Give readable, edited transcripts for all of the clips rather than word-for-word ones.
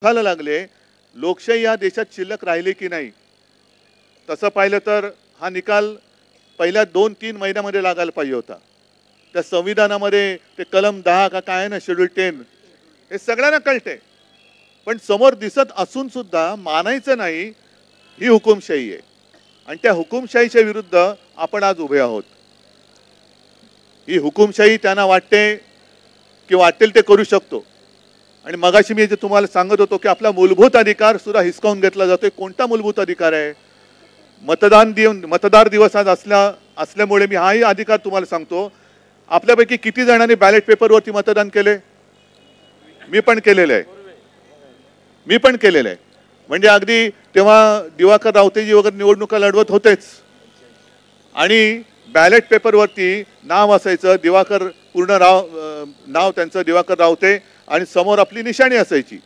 दुखायला लागले, लोकशाही या देशात शिल्लक राहिली की नाही. तसं पाहिलं तर हा निकाल पहिल्या 2-3 महिन्यामध्ये लागायला पाहिजे होता. त्या संविधानामध्ये ते कलम 10 का काय ना शेड्यूल 10 हे सगळ्यांना कळते. पण समोर दिसत असून सुद्धा मानायचं नाही ही हुकुमशाही आहे. आणि त्या हुकुमशाहीच्या विरुद्ध आपण आज उभे आहोत. ही हुकुमशाही त्यांना वाटते की वाटेल ते करू शकतो. आणि मगाशी मी जे तुम्हाला सांगत होतो की आपला मूलभूत अधिकार सुद्धा हिसकावून घेतला जातोय. कोणता मूलभूत अधिकार आहे? मतदार दिवस आज असल्यामुळे मी हाही अधिकार तुम्हाला सांगतो. आपल्यापैकी किती जणांनी बॅलेट पेपरवरती मतदान केले? मी पण केलेलं आहे. म्हणजे अगदी तेव्हा दिवाकर रावतेजी वगैरे निवडणुका लढवत होतेच आणि बॅलेट पेपरवरती नाव असायचं दिवाकर पूर्ण नाव त्यांचं दिवाकर रावते आणि समोर आपली निशाणी असायची.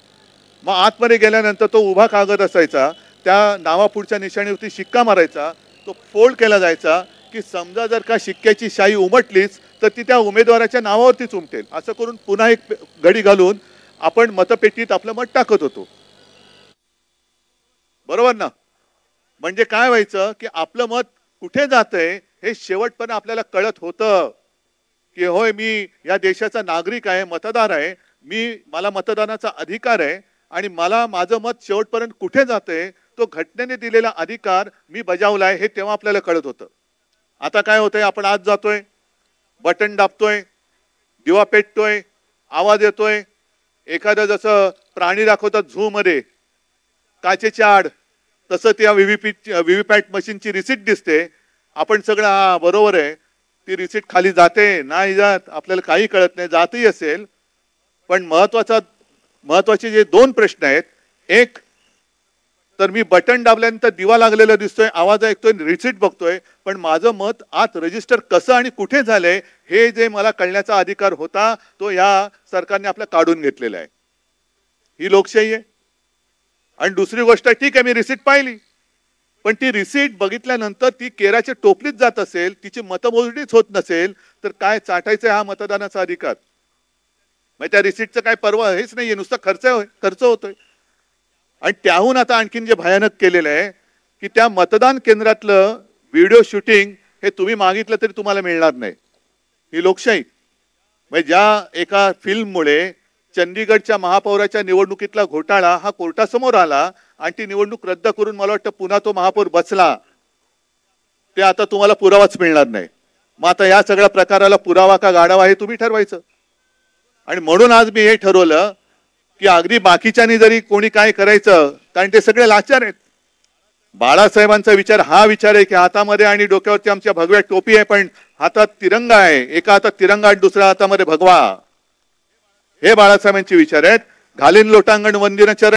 मग आतमध्ये गेल्यानंतर तो उभा कागद असायचा, त्या नावापुढच्या निशाणीवरती शिक्का मारायचा, तो फोल्ड केला जायचा की समजा जर का शिक्क्याची शाई उमटलीच तर ती त्या उमेदवाराच्या नावावरतीच उमटेल. असं करून पुन्हा एक घडी घालून आपण मतपेटीत आपलं मत टाकत होतो. बरोबर ना? म्हणजे काय व्हायचं की आपलं मत कुठे जातंय हे शेवटपर्यंत आपल्याला कळत होतं की होय मी या देशाचा नागरिक आहे, मतदार आहे, मला मतदानाचा अधिकार आहे आणि मला माझं मत शेवटपर्यंत कुठे जातंय तो घटनेने दिलेला अधिकार मी बजावलाय हे तेव्हा आपल्याला कळत होतं. आता काय होतंय, आपण आज जातोय, बटन दाबतोय, दिवा पेटतोय, आवाज येतोय, एखादं जसं प्राणी दाखवतात झू मध्ये काचेच्या आड, तसं त्या व्हीव्हीपॅट मशीनची रिसीट दिसते. आपण सगळं हा बरोबर आहे, ती रिसीट खाली जाते नाही जात आपल्याला काही कळत नाही, जातही असेल. पण महत्वाचे जे 2 प्रश्न आहेत, एक तर मी बटन दाबल्यानंतर दिवा लागलेला दिसतोय, आवाज ऐकतोय, रिसीट बघतोय, पण माझं मत आत रजिस्टर कसं आणि कुठे झालंय हे जे मला कळण्याचा अधिकार होता तो या सरकारने आपला काढून घेतलेला आहे. ही लोकशाही आहे. आणि दुसरी गोष्ट, ठीक आहे मी रिसीट पाहिली, पण ती रिसीट बघितल्यानंतर ती केराच्या टोपलीत जात असेल, तिची मतमोजणीच होत नसेल तर काय चाटायचं हा मतदानाचा अधिकार? मग त्या रिसीटचं काय परवा हेच नाहीये, नुसतं खर्च होतोय. आणि त्याहून आता आणखीन जे भयानक केलेलं आहे की त्या मतदान केंद्रातलं व्हिडिओ शूटिंग हे तुम्ही मागितलं तरी तुम्हाला मिळणार नाही. ही लोकशाही. म्हणजे ज्या एका फिल्ममुळे चंदीगडच्या महापौराच्या निवडणुकीतला घोटाळा हा कोर्टासमोर आला आणि ती निवडणूक रद्द करून मला वाटतं पुन्हा तो महापौर बसला, ते आता तुम्हाला पुरावाच मिळणार नाही. मग आता या सगळ्या प्रकाराला पुरावा का गाढवा हे तुम्ही ठरवायचं. आणि म्हणून आज मी हे ठरवलं की अगदी बाकीच्यांनी जरी कोणी काय करायचं, कारण ते सगळे लाचार आहेत. बाळासाहेबांचा विचार हा विचार आहे की हातामध्ये आणि डोक्यावरती आमच्या भगव्या टोपी आहे पण हातात तिरंगा आहे, एका हातात तिरंगा आणि दुसऱ्या हातामध्ये भगवा. हे बाळासाहेबांचे विचार आहेत. घालीन लोटांगण वंदिन चरण